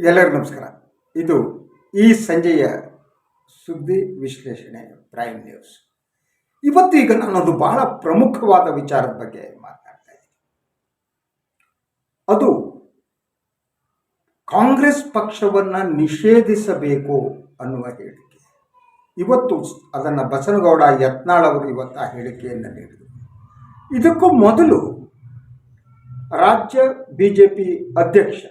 ಎಲ್ಲರಿಗೂ ನಮಸ್ಕಾರ. ಇದು ಈ ಸಂಜೆಯ ಸುದ್ದಿ ವಿಶ್ಲೇಷಣೆ ಪ್ರೈಮ್ ನ್ಯೂಸ್. ಇವತ್ತು ಈಗ ನಾನೊಂದು ಬಹಳ ಪ್ರಮುಖವಾದ ವಿಚಾರದ ಬಗ್ಗೆ ಮಾತನಾಡ್ತಾ ಇದ್ದೀನಿ. ಅದು ಕಾಂಗ್ರೆಸ್ ಪಕ್ಷವನ್ನು ನಿಷೇಧಿಸಬೇಕು ಅನ್ನುವ ಹೇಳಿಕೆ. ಇವತ್ತು ಅದನ್ನು ಬಸನಗೌಡ ಯತ್ನಾಳ್ ಅವರು ಇವತ್ತು ಆ ಹೇಳಿಕೆಯನ್ನು ನೀಡಿದರು. ಇದಕ್ಕೂ ಮೊದಲು ರಾಜ್ಯ ಬಿಜೆಪಿ ಅಧ್ಯಕ್ಷ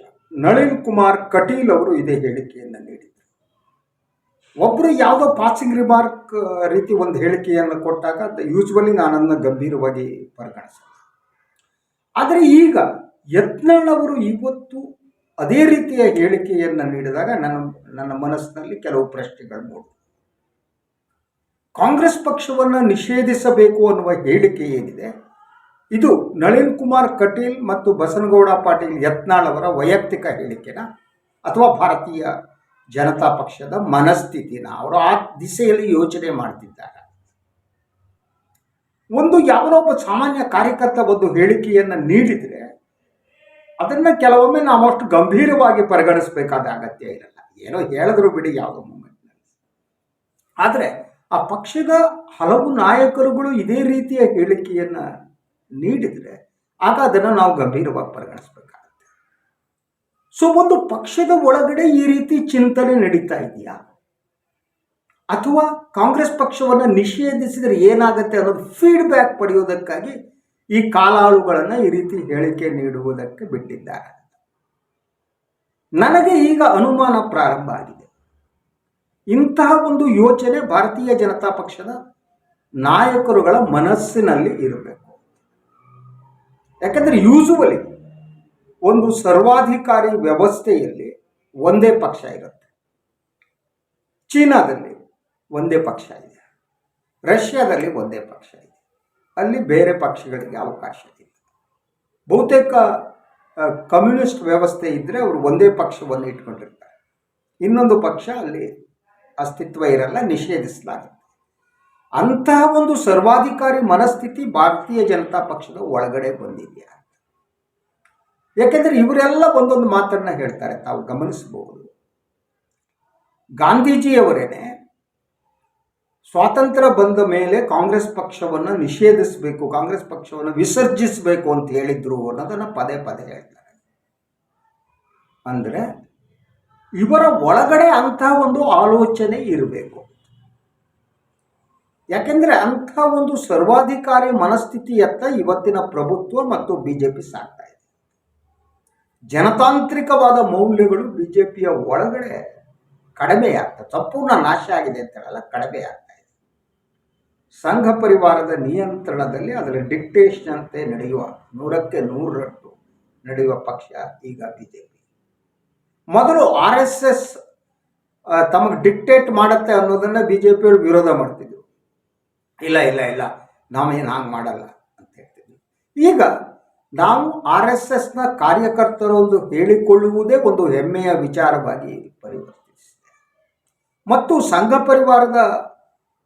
ನಳಿನ್ ಕುಮಾರ್ ಕಟೀಲ್ ಅವರು ಇದೇ ಹೇಳಿಕೆಯನ್ನು ನೀಡಿದರು. ಒಬ್ಬರು ಯಾವುದೋ ಪಾಸಿಂಗ್ ರಿಮಾರ್ಕ್ ರೀತಿ ಒಂದು ಹೇಳಿಕೆಯನ್ನು ಕೊಟ್ಟಾಗ ಯೂಶ್ವಲಿ ನಾನನ್ನು ಗಂಭೀರವಾಗಿ ಪರಿಗಣಿಸಲ್ಲ. ಆದರೆ ಈಗ ಯತ್ನಾಳ್ ಅವರು ಇವತ್ತು ಅದೇ ರೀತಿಯ ಹೇಳಿಕೆಯನ್ನು ನೀಡಿದಾಗ ನನ್ನ ಮನಸ್ಸಿನಲ್ಲಿ ಕೆಲವು ಪ್ರಶ್ನೆಗಳು ಮೂಡಿದವು. ಕಾಂಗ್ರೆಸ್ ಪಕ್ಷವನ್ನು ನಿಷೇಧಿಸಬೇಕು ಅನ್ನುವ ಹೇಳಿಕೆ ಏನಿದೆ, ಇದು ನಳಿನ್ ಕುಮಾರ್ ಕಟೀಲ್ ಮತ್ತು ಬಸನಗೌಡ ಪಾಟೀಲ್ ಯತ್ನಾಳ್ ಅವರ ವೈಯಕ್ತಿಕ ಹೇಳಿಕೆನ ಅಥವಾ ಭಾರತೀಯ ಜನತಾ ಪಕ್ಷದ ಮನಸ್ಥಿತಿನ ಅವರು ಆ ದಿಸೆಯಲ್ಲಿ ಯೋಚನೆ ಮಾಡ್ತಿದ್ದಾರೆ. ಯಾವುದೊಬ್ಬ ಸಾಮಾನ್ಯ ಕಾರ್ಯಕರ್ತ ಒಂದು ಹೇಳಿಕೆಯನ್ನು ನೀಡಿದರೆ ಅದನ್ನು ಕೆಲವೊಮ್ಮೆ ನಾವು ಅಷ್ಟು ಗಂಭೀರವಾಗಿ ಪರಿಗಣಿಸಬೇಕಾದ ಅಗತ್ಯ ಇರಲ್ಲ. ಏನೋ ಹೇಳಿದ್ರು ಬಿಡಿ ಯಾವುದೋ ಮೂಮೆಂಟ್ನಲ್ಲಿ. ಆದರೆ ಆ ಪಕ್ಷದ ಹಲವು ನಾಯಕರುಗಳು ಇದೇ ರೀತಿಯ ಹೇಳಿಕೆಯನ್ನು ನೀಡಿದರೆ ಆಗ ಅದನ್ನು ನಾವು ಗಂಭೀರವಾಗಿ ಪರಿಗಣಿಸಬೇಕಾಗುತ್ತೆ. ಒಂದು ಪಕ್ಷದ ಒಳಗಡೆ ಈ ರೀತಿ ಚಿಂತನೆ ನಡೀತಾ ಇದೆಯಾ, ಅಥವಾ ಕಾಂಗ್ರೆಸ್ ಪಕ್ಷವನ್ನು ನಿಷೇಧಿಸಿದರೆ ಏನಾಗುತ್ತೆ ಅನ್ನೋದು ಫೀಡ್ಬ್ಯಾಕ್ ಪಡೆಯೋದಕ್ಕಾಗಿ ಈ ಕಾಲಾಳುಗಳನ್ನು ಈ ರೀತಿ ಹೇಳಿಕೆ ನೀಡುವುದಕ್ಕೆ ಬಿಟ್ಟಿದ್ದಾರೆ? ನನಗೆ ಈಗ ಅನುಮಾನ ಪ್ರಾರಂಭ ಆಗಿದೆ. ಇಂತಹ ಒಂದು ಯೋಚನೆ ಭಾರತೀಯ ಜನತಾ ಪಕ್ಷದ ನಾಯಕರುಗಳ ಮನಸ್ಸಿನಲ್ಲಿ ಇರಬೇಕು. ಯಾಕಂದರೆ ಯೂಶುವಲಿ ಒಂದು ಸರ್ವಾಧಿಕಾರಿ ವ್ಯವಸ್ಥೆಯಲ್ಲಿ ಒಂದೇ ಪಕ್ಷ ಇರುತ್ತೆ. ಚೀನಾದಲ್ಲಿ ಒಂದೇ ಪಕ್ಷ ಇದೆ, ರಷ್ಯಾದಲ್ಲಿ ಒಂದೇ ಪಕ್ಷ ಇದೆ. ಅಲ್ಲಿ ಬೇರೆ ಪಕ್ಷಗಳಿಗೆ ಅವಕಾಶ ಇಲ್ಲ. ಬಹುತೇಕ ಕಮ್ಯುನಿಸ್ಟ್ ವ್ಯವಸ್ಥೆ ಇದ್ದರೆ ಅವರು ಒಂದೇ ಪಕ್ಷವನ್ನು ಇಟ್ಕೊಂಡಿರ್ತಾರೆ, ಇನ್ನೊಂದು ಪಕ್ಷ ಅಲ್ಲಿ ಅಸ್ತಿತ್ವ ಇರಲ್ಲ, ನಿಷೇಧಿಸಲಾಗುತ್ತೆ. ಅಂತಹ ಒಂದು ಸರ್ವಾಧಿಕಾರಿ ಮನಸ್ಥಿತಿ ಭಾರತೀಯ ಜನತಾ ಪಕ್ಷದ ಒಳಗಡೆ ಬಂದಿದೆಯಾ? ಯಾಕೆಂದರೆ ಇವರೆಲ್ಲ ಒಂದೊಂದು ಮಾತನ್ನು ಹೇಳ್ತಾರೆ, ತಾವು ಗಮನಿಸಬಹುದು. ಗಾಂಧೀಜಿಯವರೇನೆ ಸ್ವಾತಂತ್ರ್ಯ ಬಂದ ಮೇಲೆ ಕಾಂಗ್ರೆಸ್ ಪಕ್ಷವನ್ನು ನಿಷೇಧಿಸಬೇಕು, ಕಾಂಗ್ರೆಸ್ ಪಕ್ಷವನ್ನು ವಿಸರ್ಜಿಸಬೇಕು ಅಂತ ಹೇಳಿದ್ರು ಅನ್ನೋದನ್ನು ಪದೇ ಪದೇ ಹೇಳ್ತಾರೆ. ಅಂದರೆ ಇವರ ಒಳಗಡೆ ಅಂತಹ ಒಂದು ಆಲೋಚನೆ ಇರಬೇಕು. ಯಾಕೆಂದರೆ ಅಂಥ ಒಂದು ಸರ್ವಾಧಿಕಾರಿ ಮನಸ್ಥಿತಿಯತ್ತ ಇವತ್ತಿನ ಪ್ರಭುತ್ವ ಮತ್ತು ಬಿಜೆಪಿ ಸಾಗ್ತಾ ಇದೆ. ಜನತಾಂತ್ರಿಕವಾದ ಮೌಲ್ಯಗಳು ಬಿಜೆಪಿಯ ಒಳಗಡೆ ಕಡಿಮೆಯಾಗ್ತದೆ. ಸಂಪೂರ್ಣ ನಾಶ ಆಗಿದೆ ಅಂತ ಹೇಳಲ್ಲ, ಕಡಿಮೆಯಾಗ್ತಾ ಇದೆ. ಸಂಘ ಪರಿವಾರದ ನಿಯಂತ್ರಣದಲ್ಲಿ ಅದರ ಡಿಕ್ಟೇಷನ್ ಅಂತೆ ನಡೆಯುವ 100ಕ್ಕೆ 100ರಷ್ಟು ನಡೆಯುವ ಪಕ್ಷ ಈಗ ಬಿಜೆಪಿ. ಮೊದಲು RSS ತಮಗೆ ಡಿಕ್ಟೇಟ್ ಮಾಡುತ್ತೆ ಅನ್ನೋದನ್ನು ಬಿಜೆಪಿಯವರು ವಿರೋಧ ಮಾಡ್ತಿದ್ರು. ಇಲ್ಲ ಇಲ್ಲ ಇಲ್ಲ ನಾವೇನು ಹಾಗೆ ಮಾಡಲ್ಲ ಅಂತ ಹೇಳ್ತೀವಿ. ಈಗ ನಾವು RSSನ ಕಾರ್ಯಕರ್ತರು ಒಂದು ಹೇಳಿಕೊಳ್ಳುವುದೇ ಒಂದು ಹೆಮ್ಮೆಯ ವಿಚಾರವಾಗಿ ಪರಿವರ್ತಿಸಿದೆ. ಮತ್ತು ಸಂಘ ಪರಿವಾರದ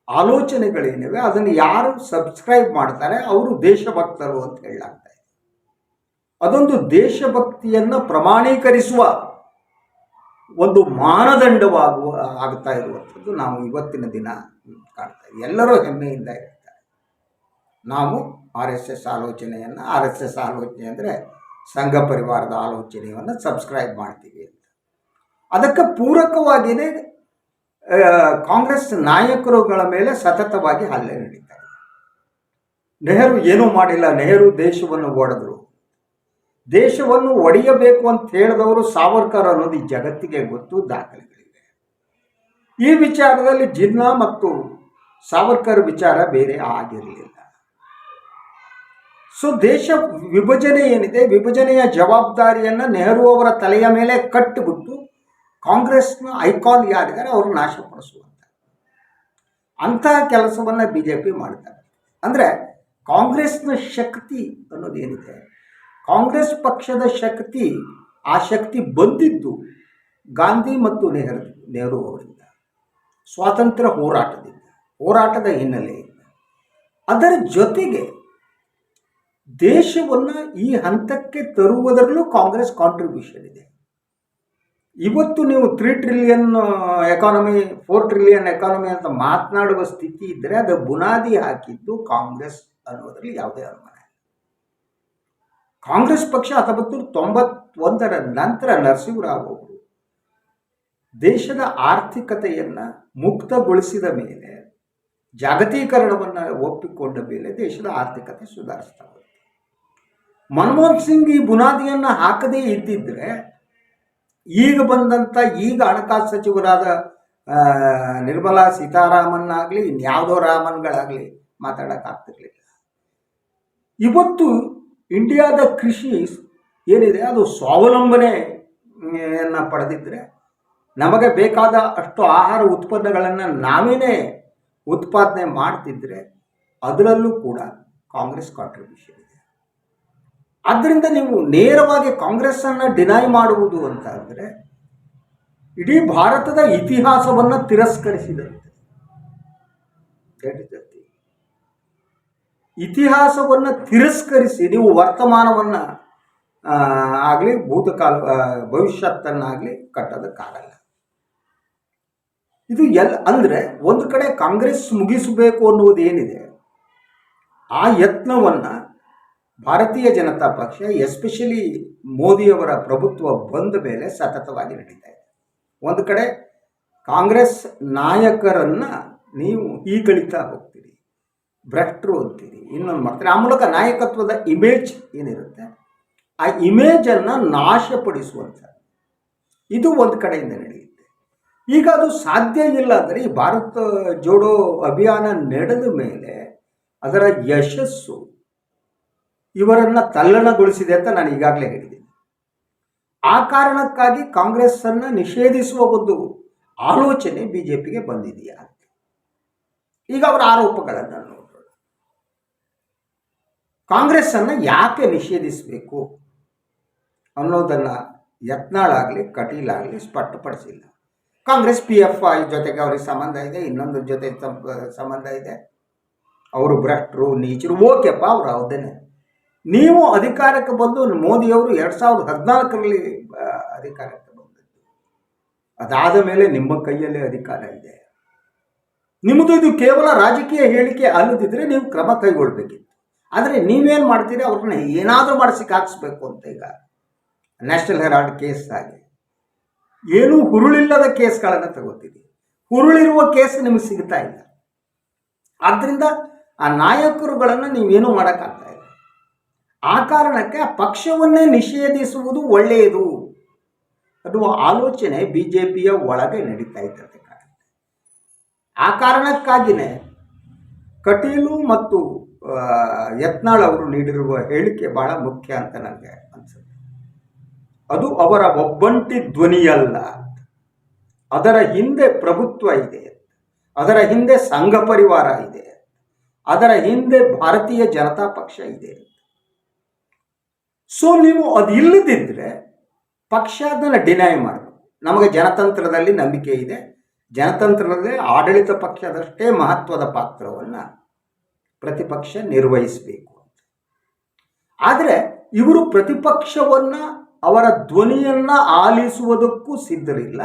ಆಲೋಚನೆಗಳೇನಿವೆ ಅದನ್ನು ಯಾರು ಸಬ್ಸ್ಕ್ರೈಬ್ ಮಾಡ್ತಾರೆ ಅವರು ದೇಶಭಕ್ತರು ಅಂತ ಹೇಳಲಾಗ್ತಾ ಇದೆ. ಅದೊಂದು ದೇಶಭಕ್ತಿಯನ್ನು ಪ್ರಮಾಣೀಕರಿಸುವ ಒಂದು ಆಗ್ತಾ ಇರುವಂಥದ್ದು ನಾವು ಇವತ್ತಿನ ದಿನ ಕಾಣ್ತಾ ಇದ್ದೀವಿ. ಎಲ್ಲರೂ ಹೆಮ್ಮೆಯಿಂದ ಇರ್ತಾರೆ. ನಾವು RSS ಆಲೋಚನೆಯನ್ನು, RSS ಆಲೋಚನೆ ಅಂದರೆ ಸಂಘ ಪರಿವಾರದ ಆಲೋಚನೆಯನ್ನು ಸಬ್ಸ್ಕ್ರೈಬ್ ಮಾಡ್ತೀವಿ ಅಂತ. ಅದಕ್ಕೆ ಪೂರಕವಾಗಿಯೇ ಕಾಂಗ್ರೆಸ್ ನಾಯಕರುಗಳ ಮೇಲೆ ಸತತವಾಗಿ ಹಲ್ಲೆ ನಡೀತಾ ಇದೆ. ನೆಹರು ಏನೂ ಮಾಡಿಲ್ಲ, ನೆಹರು ದೇಶವನ್ನು ಒಡೆದರು. ದೇಶವನ್ನು ಒಡೆಯಬೇಕು ಅಂತ ಹೇಳಿದವರು ಸಾವರ್ಕರ್ ಅನ್ನೋದು ಈ ಜಗತ್ತಿಗೆ ಗೊತ್ತು, ದಾಖಲೆಗಳಿವೆ. ಈ ವಿಚಾರದಲ್ಲಿ ಜಿನ್ನಾ ಮತ್ತು ಸಾವರ್ಕರ್ ವಿಚಾರ ಬೇರೆ ಆಗಿರಲಿಲ್ಲ. ದೇಶ ವಿಭಜನೆ ಏನಿದೆ, ವಿಭಜನೆಯ ಜವಾಬ್ದಾರಿಯನ್ನು ನೆಹರು ಅವರ ತಲೆಯ ಮೇಲೆ ಕಟ್ಟಿಬಿಟ್ಟು ಕಾಂಗ್ರೆಸ್ನ ಐಕಾನ್ ಯಾರಿದ್ದಾರೆ ಅವರು ನಾಶಪಡಿಸುವಂಥ ಅಂತಹ ಕೆಲಸವನ್ನು ಬಿಜೆಪಿ ಮಾಡ್ತಾರೆ. ಅಂದರೆ ಕಾಂಗ್ರೆಸ್ನ ಶಕ್ತಿ ಅನ್ನೋದೇನಿದೆ, ಕಾಂಗ್ರೆಸ್ ಪಕ್ಷದ ಶಕ್ತಿ, ಆ ಶಕ್ತಿ ಬಂದಿದ್ದು ಗಾಂಧಿ ಮತ್ತು ನೆಹರು ಅವರಿಂದ, ಸ್ವಾತಂತ್ರ್ಯ ಹೋರಾಟದ ಹಿನ್ನೆಲೆಯಿಂದ. ಅದರ ಜೊತೆಗೆ ದೇಶವನ್ನು ಈ ಹಂತಕ್ಕೆ ತರುವುದರಲ್ಲೂ ಕಾಂಗ್ರೆಸ್ ಕಾಂಟ್ರಿಬ್ಯೂಷನ್ ಇದೆ. ಇವತ್ತು ನೀವು 3 ಟ್ರಿಲಿಯನ್ ಎಕಾನಮಿ 4 ಟ್ರಿಲಿಯನ್ ಎಕಾನಮಿ ಅಂತ ಮಾತನಾಡುವ ಸ್ಥಿತಿ ಇದ್ದರೆ ಅದು ಬುನಾದಿ ಹಾಕಿದ್ದು ಕಾಂಗ್ರೆಸ್ ಅನ್ನೋದರಲ್ಲಿ ಯಾವುದೇ ಅನುಮಾನ ಇಲ್ಲ. ಕಾಂಗ್ರೆಸ್ ಪಕ್ಷ 1991ರ ನಂತರ ನರಸಿಂಹರಾವ್ ಅವರು ದೇಶದ ಆರ್ಥಿಕತೆಯನ್ನು ಮುಕ್ತಗೊಳಿಸಿದ ಮೇಲೆ, ಜಾಗತೀಕರಣವನ್ನು ಒಪ್ಪಿಕೊಂಡ ಮೇಲೆ ದೇಶದ ಆರ್ಥಿಕತೆ ಸುಧಾರಿಸ್ತಾ ಹೋಯಿತು. ಮನಮೋಹನ್ ಸಿಂಗ್ ಈ ಬುನಾದಿಯನ್ನು ಹಾಕದೇ ಇದ್ದಿದ್ರೆ ಈಗ ಬಂದಂಥ ಈಗ ಹಣಕಾಸು ಸಚಿವರಾದ ನಿರ್ಮಲಾ ಸೀತಾರಾಮನ್ನಾಗಲಿ ಇನ್ಯಾವುದೋ ರಾಮನ್ಗಳಾಗಲಿ ಮಾತಾಡೋಕ್ಕಾಗ್ತಿರ್ಲಿಲ್ಲ. ಇವತ್ತು ಇಂಡಿಯಾದ ಕೃಷಿ ಏನಿದೆ ಅದು ಸ್ವಾವಲಂಬನೆಯನ್ನು ಪಡೆದಿದ್ದರೆ, ನಮಗೆ ಬೇಕಾದ ಅಷ್ಟು ಆಹಾರ ಉತ್ಪನ್ನಗಳನ್ನು ನಾವೇನೇ ಉತ್ಪಾದನೆ ಮಾಡ್ತಿದ್ರೆ ಅದರಲ್ಲೂ ಕೂಡ ಕಾಂಗ್ರೆಸ್ ಕಾಂಟ್ರಿಬ್ಯೂಷನ್ ಇದೆ. ಆದ್ದರಿಂದ ನೀವು ನೇರವಾಗಿ ಕಾಂಗ್ರೆಸ್ಸನ್ನು ಡಿನೈ ಮಾಡುವುದು ಅಂತ ಅಂದರೆ ಇಡೀ ಭಾರತದ ಇತಿಹಾಸವನ್ನು ತಿರಸ್ಕರಿಸಿದಂತೆ. ಇತಿಹಾಸವನ್ನು ತಿರಸ್ಕರಿಸಿ ನೀವು ವರ್ತಮಾನವನ್ನು ಆಗಲಿ ಭೂತಕಾಲ ಭವಿಷ್ಯತ್ತನ್ನಾಗಲಿ ಕಟ್ಟೋದಕ್ಕಾಗಲ್ಲ. ಇದು ಅಂದರೆ ಒಂದು ಕಡೆ ಕಾಂಗ್ರೆಸ್ ಮುಗಿಸಬೇಕು ಅನ್ನುವುದು ಏನಿದೆ ಆ ಯತ್ನವನ್ನು ಭಾರತೀಯ ಜನತಾ ಪಕ್ಷ ಎಸ್ಪೆಷಲಿ ಮೋದಿಯವರ ಪ್ರಭುತ್ವ ಬಂದ ಮೇಲೆ ಸತತವಾಗಿ ನಡೀತಾ ಇದೆ. ಒಂದು ಕಡೆ ಕಾಂಗ್ರೆಸ್ ನಾಯಕರನ್ನು ನೀವು ಹೀಗಳಿತಾ ಹೋಗ್ತೀರಿ, ಭ್ರಷ್ಟರು ಅಂತೀರಿ, ಇನ್ನೊಂದು ಮಾಡ್ತೀರಿ. ಆ ಮೂಲಕ ನಾಯಕತ್ವದ ಇಮೇಜ್ ಏನಿರುತ್ತೆ ಆ ಇಮೇಜನ್ನು ನಾಶಪಡಿಸುವಂಥ ಇದು ಒಂದು ಕಡೆಯಿಂದ ನಡೆಯುತ್ತೆ. ಈಗ ಅದು ಸಾಧ್ಯ ಇಲ್ಲ ಅಂದರೆ ಈ ಭಾರತ ಜೋಡೋ ಅಭಿಯಾನ ನಡೆದ ಮೇಲೆ ಅದರ ಯಶಸ್ಸು ಇವರನ್ನು ತಲ್ಲಣಗೊಳಿಸಿದೆ ಅಂತ ನಾನು ಈಗಾಗಲೇ ಹೇಳಿದ್ದೀನಿ. ಆ ಕಾರಣಕ್ಕಾಗಿ ಕಾಂಗ್ರೆಸ್ಸನ್ನು ನಿಷೇಧಿಸುವ ಒಂದು ಆಲೋಚನೆ BJPಗೆ ಬಂದಿದೆಯಾ? ಈಗ ಅವರ ಆರೋಪಗಳನ್ನು ನೋಡೋಣ. ಕಾಂಗ್ರೆಸ್ಸನ್ನು ಯಾಕೆ ನಿಷೇಧಿಸಬೇಕು ಅನ್ನೋದನ್ನು ಯತ್ನಾಳಾಗಲಿ ಕಟೀಲಾಗಲಿ ಸ್ಪಷ್ಟಪಡಿಸಿಲ್ಲ. ಕಾಂಗ್ರೆಸ್ PFI ಜೊತೆಗೆ ಅವ್ರಿಗೆ ಸಂಬಂಧ ಇದೆ, ಇನ್ನೊಂದು ಜೊತೆ ಸಂಬಂಧ ಇದೆ, ಅವರು ಭ್ರಷ್ಟರು ನೀಚರು, ಓಕೆಪ್ಪ, ಅವರು ಹೌದೇನೆ. ನೀವು ಅಧಿಕಾರಕ್ಕೆ ಬಂದು ಮೋದಿಯವರು 2014ರಲ್ಲಿ ಅಧಿಕಾರಕ್ಕೆ ಬಂದದ್ದು, ಅದಾದ ಮೇಲೆ ನಿಮ್ಮ ಕೈಯಲ್ಲೇ ಅಧಿಕಾರ ಇದೆ. ನಿಮ್ಮದು ಇದು ಕೇವಲ ರಾಜಕೀಯ ಹೇಳಿಕೆ ಅಲ್ಲದಿದ್ದರೆ ನೀವು ಕ್ರಮ ಕೈಗೊಳ್ಳಬೇಕಿತ್ತು. ಆದರೆ ನೀವೇನು ಮಾಡ್ತೀರಿ, ಅವ್ರನ್ನ ಏನಾದರೂ ಮಾಡಿಸಿ ಹಾಕಿಸ್ಬೇಕು ಅಂತ ಈಗ ನ್ಯಾಷನಲ್ ಹೆರಾಲ್ಡ್ ಕೇಸ್ ಆಗಿ ಏನೂ ಹುರುಳಿಲ್ಲದ ಕೇಸ್ಗಳನ್ನು ತಗೋತೀವಿ. ಹುರುಳಿರುವ ಕೇಸ್ ನಿಮಗೆ ಸಿಗ್ತಾ ಇಲ್ಲ. ಆದ್ದರಿಂದ ಆ ನಾಯಕರುಗಳನ್ನು ನೀವೇನೂ ಮಾಡೋಕ್ಕಾಗ್ತಾ ಇಲ್ಲ. ಆ ಕಾರಣಕ್ಕೆ ಆ ಪಕ್ಷವನ್ನೇ ನಿಷೇಧಿಸುವುದು ಒಳ್ಳೆಯದು ಅನ್ನುವ ಆಲೋಚನೆ BJPಯ ಒಳಗೆ ನಡೀತಾ ಇದ್ದತೆ. ಆ ಕಾರಣಕ್ಕಾಗಿಯೇ ಕಟೀಲು ಮತ್ತು ಯತ್ನಾಳ್ ಅವರು ನೀಡಿರುವ ಹೇಳಿಕೆ ಬಹಳ ಮುಖ್ಯ ಅಂತ ನನಗೆ ಅನಿಸುತ್ತೆ. ಅದು ಅವರ ಒಬ್ಬಂಟಿ ಧ್ವನಿಯಲ್ಲ, ಅದರ ಹಿಂದೆ ಪ್ರಭುತ್ವ ಇದೆ, ಅದರ ಹಿಂದೆ ಸಂಘ ಪರಿವಾರ ಇದೆ, ಅದರ ಹಿಂದೆ ಭಾರತೀಯ ಜನತಾ ಪಕ್ಷ ಇದೆ. ಸೊ ನೀವು ಅದು ಇಲ್ಲದಿದ್ದರೆ ಪಕ್ಷ ಅದನ್ನು ಡಿನೈ ಮಾಡಬೇಕು. ನಮಗೆ ಜನತಂತ್ರದಲ್ಲಿ ನಂಬಿಕೆ ಇದೆ, ಜನತಂತ್ರದಲ್ಲಿ ಆಡಳಿತ ಪಕ್ಷದಷ್ಟೇ ಮಹತ್ವದ ಪಾತ್ರವನ್ನು ಪ್ರತಿಪಕ್ಷ ನಿರ್ವಹಿಸಬೇಕು ಅಂತ. ಆದರೆ ಇವರು ಪ್ರತಿಪಕ್ಷವನ್ನು ಅವರ ಧ್ವನಿಯನ್ನು ಆಲಿಸುವುದಕ್ಕೂ ಸಿದ್ಧರಿಲ್ಲ.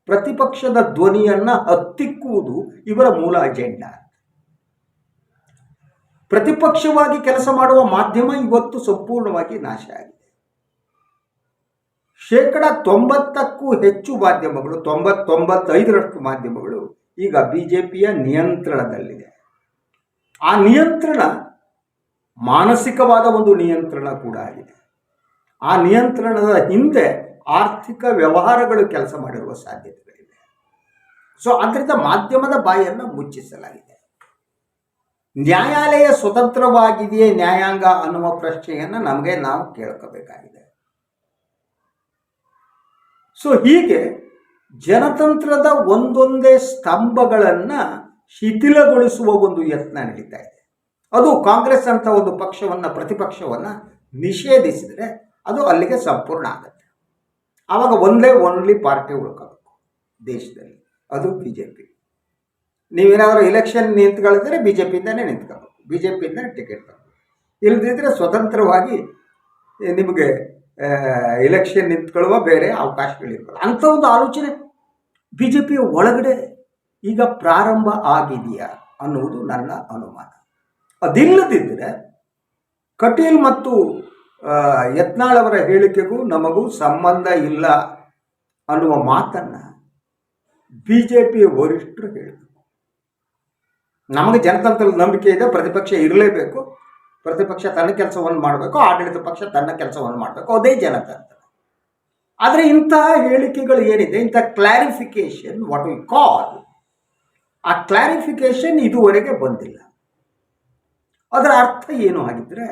ಪ್ರತಿಪಕ್ಷದ ಧ್ವನಿಯನ್ನು ಹತ್ತಿಕ್ಕುವುದು ಇವರ ಮೂಲ ಅಜೆಂಡಾ. ಪ್ರತಿಪಕ್ಷವಾಗಿ ಕೆಲಸ ಮಾಡುವ ಮಾಧ್ಯಮ ಇವತ್ತು ಸಂಪೂರ್ಣವಾಗಿ ನಾಶ ಆಗಿದೆ. 90%ಕ್ಕೂ ಹೆಚ್ಚು ಮಾಧ್ಯಮಗಳು, 95% ಮಾಧ್ಯಮಗಳು ಈಗ BJPಯ ನಿಯಂತ್ರಣದಲ್ಲಿದೆ. ಆ ನಿಯಂತ್ರಣ ಮಾನಸಿಕವಾದ ಒಂದು ನಿಯಂತ್ರಣ ಕೂಡ ಆಗಿದೆ. ಆ ನಿಯಂತ್ರಣದ ಹಿಂದೆ ಆರ್ಥಿಕ ವ್ಯವಹಾರಗಳು ಕೆಲಸ ಮಾಡಿರುವ ಸಾಧ್ಯತೆಗಳಿವೆ. ಸೊ ಅದರಿಂದ ಮಾಧ್ಯಮದ ಬಾಯನ್ನು ಮುಚ್ಚಿಸಲಾಗಿದೆ. ನ್ಯಾಯಾಲಯ ಸ್ವತಂತ್ರವಾಗಿದೆಯೇ ನ್ಯಾಯಾಂಗ ಅನ್ನುವ ಪ್ರಶ್ನೆಯನ್ನು ನಾವು ಕೇಳ್ಕೋಬೇಕಾಗಿದೆ. ಸೊ ಹೀಗೆ ಜನತಂತ್ರದ ಒಂದೊಂದೇ ಸ್ತಂಭಗಳನ್ನು ಶಿಥಿಲಗೊಳಿಸುವ ಒಂದು ಯತ್ನ ನಡೀತಾ ಇದೆ. ಅದು ಕಾಂಗ್ರೆಸ್ ಅಂತ ಒಂದು ಪಕ್ಷವನ್ನು, ಪ್ರತಿಪಕ್ಷವನ್ನು ನಿಷೇಧಿಸಿದರೆ ಅದು ಅಲ್ಲಿಗೆ ಸಂಪೂರ್ಣ ಆಗುತ್ತೆ. ಆವಾಗ ಓನ್ಲಿ ಪಾರ್ಟಿ ಉಳ್ಕೋಬೇಕು ದೇಶದಲ್ಲಿ, ಅದು BJP. ನೀವೇನಾದರೂ ಎಲೆಕ್ಷನ್ ನಿಂತ್ಕೊಳ್ಳಿದ್ರೆ BJPಯಿಂದನೇ ನಿಂತ್ಕೋಬೇಕು, BJPಯಿಂದ ಟಿಕೆಟ್ ತಗೋಬೇಕು. ಇಲ್ಲದಿದ್ದರೆ ಸ್ವತಂತ್ರವಾಗಿ ನಿಮಗೆ ಎಲೆಕ್ಷನ್ ನಿಂತ್ಕೊಳ್ಳುವ ಬೇರೆ ಅವಕಾಶಗಳಿರ್ತವೆ. ಅಂಥ ಒಂದು ಆಲೋಚನೆ ಬಿ ಜೆ ಪಿಯ ಒಳಗಡೆ ಈಗ ಪ್ರಾರಂಭ ಆಗಿದೆಯಾ ಅನ್ನುವುದು ನನ್ನ ಅನುಮಾನ. ಅದಿಲ್ಲದಿದ್ದರೆ ಕಟೀಲ್ ಮತ್ತು ಯತ್ನಾಳ್ ಅವರ ಹೇಳಿಕೆಗೂ ನಮಗೂ ಸಂಬಂಧ ಇಲ್ಲ ಅನ್ನುವ ಮಾತನ್ನು ಬಿ ಜೆ ಪಿಯ ವರಿಷ್ಠರು ಹೇಳಬೇಕು. ನಮಗೆ ಜನತಂತ್ರದ ನಂಬಿಕೆ ಇದೆ, ಪ್ರತಿಪಕ್ಷ ಇರಲೇಬೇಕು, ಪ್ರತಿಪಕ್ಷ ತನ್ನ ಕೆಲಸವನ್ನು ಮಾಡಬೇಕು, ಆಡಳಿತ ಪಕ್ಷ ತನ್ನ ಕೆಲಸವನ್ನು ಮಾಡಬೇಕು, ಅದೇ ಜನತಂತ್ರ. ಆದರೆ ಇಂತಹ ಹೇಳಿಕೆಗಳು ಏನಿದೆ, ಇಂಥ ಕ್ಲಾರಿಫಿಕೇಶನ್ ವಾಟ್ ವಿ ಕಾಲ್, ಆ ಕ್ಲಾರಿಫಿಕೇಶನ್ ಇದುವರೆಗೆ ಬಂದಿಲ್ಲ. ಅದರ ಅರ್ಥ ಏನು ಆಗಿದ್ರೆ,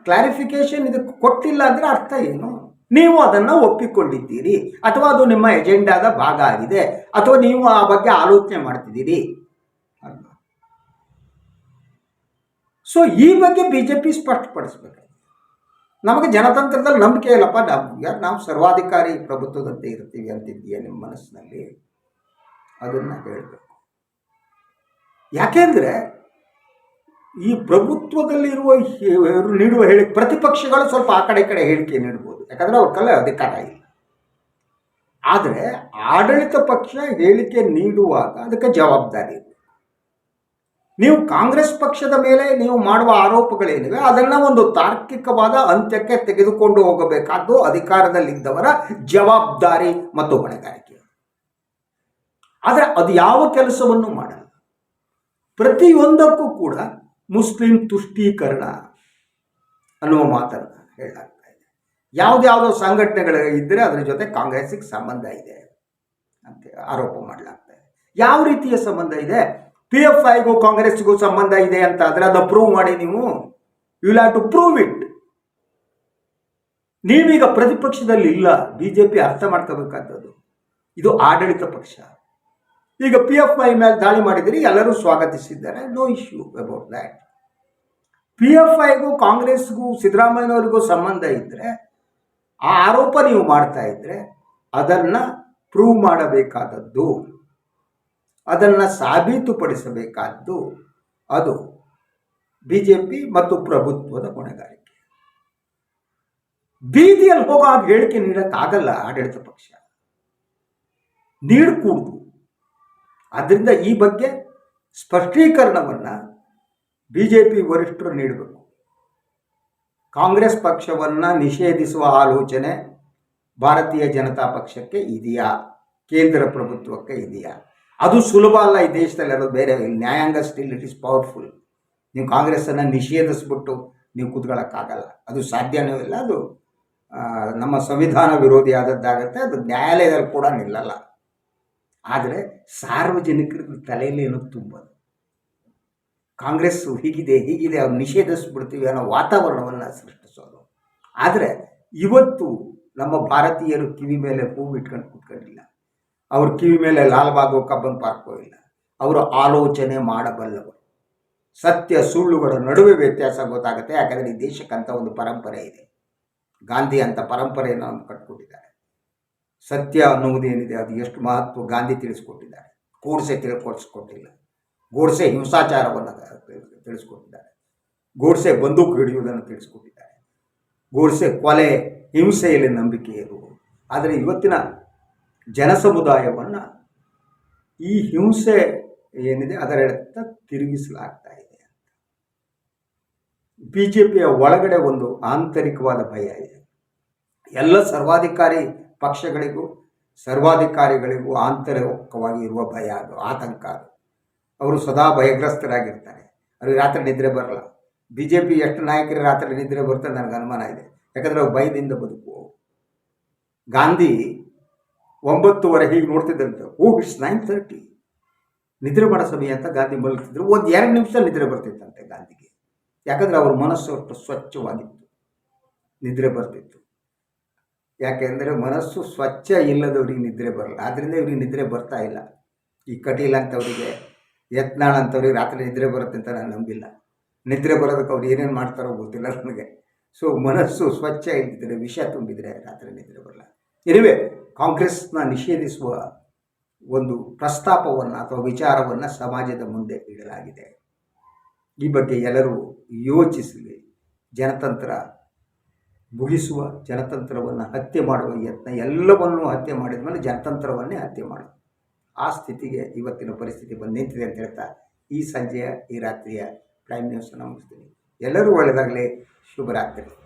ಕ್ಲಾರಿಫಿಕೇಶನ್ ಇದಕ್ಕೆ ಕೊಟ್ಟಿಲ್ಲ ಅಂದರೆ ಅರ್ಥ ಏನು? ನೀವು ಅದನ್ನು ಒಪ್ಪಿಕೊಂಡಿದ್ದೀರಿ, ಅಥವಾ ಅದು ನಿಮ್ಮ ಎಜೆಂಡಾದ ಭಾಗ ಆಗಿದೆ, ಅಥವಾ ನೀವು ಆ ಬಗ್ಗೆ ಆಲೋಚನೆ ಮಾಡ್ತಿದ್ದೀರಿ ಅಲ್ವಾ? ಸೊ ಈ ಬಗ್ಗೆ ಬಿ ಜೆ ಪಿ ಸ್ಪಷ್ಟಪಡಿಸ್ಬೇಕು. ನಮಗೆ ಜನತಂತ್ರದಲ್ಲಿ ನಂಬಿಕೆ ಇಲ್ಲಪ್ಪ, ನಾವು ಸರ್ವಾಧಿಕಾರಿ ಪ್ರಭುತ್ವದಂತೆ ಇರ್ತೀವಿ ಅಂತಿದ್ದೀಯ ನಿಮ್ಮ ಮನಸ್ಸಿನಲ್ಲಿ, ಅದನ್ನು ಹೇಳಬೇಕು. ಯಾಕೆಂದರೆ ಈ ಪ್ರಭುತ್ವದಲ್ಲಿರುವ ನೀಡುವ ಹೇಳಿಕೆ, ಪ್ರತಿಪಕ್ಷಗಳು ಸ್ವಲ್ಪ ಆ ಕಡೆ ಈ ಕಡೆ ಹೇಳಿಕೆ ನೀಡ್ಬೋದು, ಯಾಕಂದರೆ ಅವ್ರ ಕಲೆ ಅಧಿಕಾರ ಇಲ್ಲ. ಆದರೆ ಆಡಳಿತ ಪಕ್ಷ ಹೇಳಿಕೆ ನೀಡುವಾಗ ಅದಕ್ಕೆ ಜವಾಬ್ದಾರಿ ಇದೆ. ನೀವು ಕಾಂಗ್ರೆಸ್ ಪಕ್ಷದ ಮೇಲೆ ನೀವು ಮಾಡುವ ಆರೋಪಗಳೇನಿವೆ ಅದನ್ನು ಒಂದು ತಾರ್ಕಿಕವಾದ ಅಂತ್ಯಕ್ಕೆ ತೆಗೆದುಕೊಂಡು ಹೋಗಬೇಕಾದ್ದು ಅಧಿಕಾರದಲ್ಲಿದ್ದವರ ಜವಾಬ್ದಾರಿ ಮತ್ತು ಹೊಣೆಗಾರಿಕೆ. ಆದರೆ ಅದು ಯಾವ ಕೆಲಸವನ್ನು ಮಾಡಲ್ಲ. ಪ್ರತಿಯೊಂದಕ್ಕೂ ಕೂಡ ಮುಸ್ಲಿಂ ತುಷ್ಟೀಕರಣ ಅನ್ನುವ ಮಾತನ್ನು ಹೇಳಲಾಗ್ತಾ ಇದೆ. ಯಾವುದ್ಯಾವುದೋ ಸಂಘಟನೆಗಳು ಇದ್ದರೆ ಅದರ ಜೊತೆ ಕಾಂಗ್ರೆಸ್ಸಿಗೆ ಸಂಬಂಧ ಇದೆ ಅಂತ ಆರೋಪ ಮಾಡಲಾಗ್ತಾ ಇದೆ. ಯಾವ ರೀತಿಯ ಸಂಬಂಧ ಇದೆ? PFIಗೂ ಕಾಂಗ್ರೆಸ್ಗೂ ಸಂಬಂಧ ಇದೆ ಅಂತ ಆದರೆ ಅದು ಪ್ರೂವ್ ಮಾಡಿ. ನೀವು you will have to prove it. ನೀವೀಗ ಪ್ರತಿಪಕ್ಷದಲ್ಲಿ ಇಲ್ಲ, BJP ಅರ್ಥ ಮಾಡ್ಕೋಬೇಕಾದದ್ದು ಇದು ಆಡಳಿತ ಪಕ್ಷ. ಈಗ PFI ಮೇಲೆ ದಾಳಿ ಮಾಡಿದರೆ ಎಲ್ಲರೂ ಸ್ವಾಗತಿಸಿದ್ದಾರೆ, ನೋ ಇಶ್ಯೂ ಅಬೌಟ್ ದ್ಯಾಟ್. PFIಗೂ ಕಾಂಗ್ರೆಸ್ಗೂ ಸಿದ್ದರಾಮಯ್ಯನವರಿಗೂ ಸಂಬಂಧ ಇದ್ದರೆ, ಆ ಆರೋಪ ನೀವು ಮಾಡ್ತಾ ಇದ್ದರೆ ಅದನ್ನು ಪ್ರೂವ್ ಮಾಡಬೇಕಾದದ್ದು, ಅದನ್ನು ಸಾಬೀತುಪಡಿಸಬೇಕಾದ್ದು ಅದು BJP ಮತ್ತು ಪ್ರಭುತ್ವದ ಹೊಣೆಗಾರಿಕೆ. ಬೀದಿಯಲ್ಲಿ ಹೋಗಾಗ ಹೇಳಿಕೆ ನೀಡೋಕ್ಕಾಗಲ್ಲ ಆಡಳಿತ ಪಕ್ಷ, ನೀಡಕೂಡದು. ಆದ್ದರಿಂದ ಈ ಬಗ್ಗೆ ಸ್ಪಷ್ಟೀಕರಣವನ್ನು BJP ವರಿಷ್ಠರು ನೀಡಬೇಕು. ಕಾಂಗ್ರೆಸ್ ಪಕ್ಷವನ್ನು ನಿಷೇಧಿಸುವ ಆಲೋಚನೆ ಭಾರತೀಯ ಜನತಾ ಪಕ್ಷಕ್ಕೆ ಇದೆಯಾ, ಕೇಂದ್ರ ಪ್ರಭುತ್ವಕ್ಕೆ ಇದೆಯಾ? ಅದು ಸುಲಭ ಅಲ್ಲ ಈ ದೇಶದಲ್ಲಿ. ಅದು ಬೇರೆ ನ್ಯಾಯಾಂಗ ಸ್ಟಿಲ್ ಇಟ್ ಈಸ್ ಪವರ್ಫುಲ್. ನೀವು ಕಾಂಗ್ರೆಸ್ಸನ್ನು ನಿಷೇಧಿಸ್ಬಿಟ್ಟು ನೀವು ಕೂತ್ಕೊಳ್ಳೋಕ್ಕಾಗಲ್ಲ, ಅದು ಸಾಧ್ಯವೂ ಇಲ್ಲ. ಅದು ನಮ್ಮ ಸಂವಿಧಾನ ವಿರೋಧಿ ಆದದ್ದಾಗತ್ತೆ, ಅದು ನ್ಯಾಯಾಲಯದಲ್ಲಿ ಕೂಡ ನಿಲ್ಲಲ್ಲ. ಆದರೆ ಸಾರ್ವಜನಿಕರ ತಲೆಯಲ್ಲಿ ಏನೋ ತುಂಬೋದು, ಕಾಂಗ್ರೆಸ್ಸು ಹೀಗಿದೆ ಅವ್ರು ನಿಷೇಧಿಸ್ಬಿಡ್ತೀವಿ ಅನ್ನೋ ವಾತಾವರಣವನ್ನು ಸೃಷ್ಟಿಸೋದು. ಆದರೆ ಇವತ್ತು ನಮ್ಮ ಭಾರತೀಯರು ಕಿವಿ ಮೇಲೆ ಹೂವು ಇಟ್ಕೊಂಡು ಕೂತ್ಕೊಂಡಿಲ್ಲ, ಅವ್ರ ಕಿವಿ ಮೇಲೆ ಲಾಲ್ಬಾಗೋ ಕಬ್ಬನ್ ಪಾರ್ಕೋ ಇಲ್ಲ. ಅವರು ಆಲೋಚನೆ ಮಾಡಬಲ್ಲವರು. ಸತ್ಯ ಸುಳ್ಳುಗಳ ನಡುವೆ ವ್ಯತ್ಯಾಸ ಗೊತ್ತಾಗುತ್ತೆ. ಯಾಕಂದರೆ ಈ ದೇಶಕ್ಕಂಥ ಒಂದು ಪರಂಪರೆ ಇದೆ, ಗಾಂಧಿ ಅಂತ ಪರಂಪರೆಯನ್ನು ಅವ್ರು ಕಟ್ಕೊಟ್ಟಿದ್ದಾರೆ. ಸತ್ಯ ಅನ್ನುವುದೇನಿದೆ ಅದು ಎಷ್ಟು ಮಹತ್ವ ಗಾಂಧಿ ತಿಳಿಸ್ಕೊಟ್ಟಿದ್ದಾರೆ, ಗೋಡ್ಸೆ ತಿಳಿಸ್ಕೊಟ್ಟಿಲ್ಲ. ಗೋಡ್ಸೆ ಹಿಂಸಾಚಾರವನ್ನು ತಿಳಿಸ್ಕೊಟ್ಟಿದ್ದಾರೆ, ಗೋಡ್ಸೆ ಬಂದೂಕು ಹಿಡಿಯುವುದನ್ನು ತಿಳಿಸ್ಕೊಟ್ಟಿದ್ದಾರೆ, ಗೋಡ್ಸೆ ಕೊಲೆ ಹಿಂಸೆಯಲ್ಲಿ ನಂಬಿಕೆ ಇರುವುದು. ಆದರೆ ಇವತ್ತಿನ ಜನಸಮುದಾಯವನ್ನು ಈ ಹಿಂಸೆ ಏನಿದೆ ಅದರತ್ತ ತಿರುಗಿಸಲಾಗ್ತಾ ಇದೆ. BJPಯ ಒಳಗಡೆ ಒಂದು ಆಂತರಿಕವಾದ ಭಯ ಇದೆ. ಎಲ್ಲ ಸರ್ವಾಧಿಕಾರಿ ಪಕ್ಷಗಳಿಗೂ ಸರ್ವಾಧಿಕಾರಿಗಳಿಗೂ ಆಂತರಿಕವಾಗಿ ಇರುವ ಭಯ, ಅದು ಆತಂಕ. ಅದು ಅವರು ಸದಾ ಭಯಗ್ರಸ್ತರಾಗಿರ್ತಾರೆ. ಅವ್ರಿಗೆ ರಾತ್ರಿ ನಿದ್ರೆ ಬರಲ್ಲ. BJP ಎಷ್ಟು ನಾಯಕರು ರಾತ್ರಿ ನಿದ್ರೆ ಬರ್ತದೆ ನನಗೆ ಅನುಮಾನ ಇದೆ, ಯಾಕಂದರೆ ಅವ್ರು ಭಯದಿಂದ ಬದುಕುವವು. ಗಾಂಧಿ 9:30 ಹೀಗೆ ನೋಡ್ತಿದ್ದಂತೆ, ಇಟ್ಸ್ 9:30 ನಿದ್ರೆ ಮಾಡೋ ಸಮಯ ಅಂತ ಗಾಂಧಿ ಮಲಗ್ತಿದ್ರು. 1-2 ನಿಮಿಷ ನಿದ್ರೆ ಬರ್ತಿತ್ತಂತೆ ಗಾಂಧಿಗೆ, ಯಾಕಂದರೆ ಅವ್ರ ಮನಸ್ಸು ಅಷ್ಟು ಸ್ವಚ್ಛವಾಗಿತ್ತು, ನಿದ್ರೆ ಬರ್ತಿತ್ತು. ಯಾಕೆಂದರೆ ಮನಸ್ಸು ಸ್ವಚ್ಛ ಇಲ್ಲದವ್ರಿಗೆ ನಿದ್ರೆ ಬರಲ್ಲ. ಆದ್ದರಿಂದ ಇವ್ರಿಗೆ ನಿದ್ರೆ ಬರ್ತಾ ಇಲ್ಲ. ಈ ಕಟೀಲ್ ಅಂಥವರಿಗೆ, ಯತ್ನಾಳ್ ಅಂಥವ್ರಿಗೆ ರಾತ್ರಿ ನಿದ್ರೆ ಬರುತ್ತೆ ಅಂತ ನಾನು ನಂಬಿಲ್ಲ. ನಿದ್ರೆ ಬರೋದಕ್ಕೆ ಅವ್ರು ಏನೇನು ಮಾಡ್ತಾರೋ ಗೊತ್ತಿಲ್ಲ ನನಗೆ. ಸೊ ಮನಸ್ಸು ಸ್ವಚ್ಛ ಇದ್ದಿದ್ರೆ, ವಿಷ ತುಂಬಿದರೆ ರಾತ್ರಿ ನಿದ್ರೆ ಬರಲ್ಲ. ಇರುವೆ ಕಾಂಗ್ರೆಸ್ನ ನಿಷೇಧಿಸುವ ಒಂದು ಪ್ರಸ್ತಾಪವನ್ನು ಅಥವಾ ವಿಚಾರವನ್ನು ಸಮಾಜದ ಮುಂದೆ ಇಡಲಾಗಿದೆ. ಈ ಬಗ್ಗೆ ಎಲ್ಲರೂ ಯೋಚಿಸಲಿ. ಜನತಂತ್ರ ಮುಗಿಸುವ, ಜನತಂತ್ರವನ್ನು ಹತ್ಯೆ ಮಾಡುವ ಯತ್ನ, ಎಲ್ಲವನ್ನೂ ಹತ್ಯೆ ಮಾಡಿದ ಮೇಲೆ ಜನತಂತ್ರವನ್ನೇ ಹತ್ಯೆ ಮಾಡೋದು, ಆ ಸ್ಥಿತಿಗೆ ಇವತ್ತಿನ ಪರಿಸ್ಥಿತಿ ಬಂದು ನಿಂತಿದೆ ಅಂತ ಹೇಳ್ತಾ ಈ ಸಂಜೆಯ ಈ ರಾತ್ರಿಯ ಪ್ರೈಮ್ ನ್ಯೂಸನ್ನು ಮುಗಿಸ್ತೀನಿ. ಎಲ್ಲರೂ ಒಳ್ಳೆಯದಾಗಲಿ. ಶುಭರಾತ್ರಿ.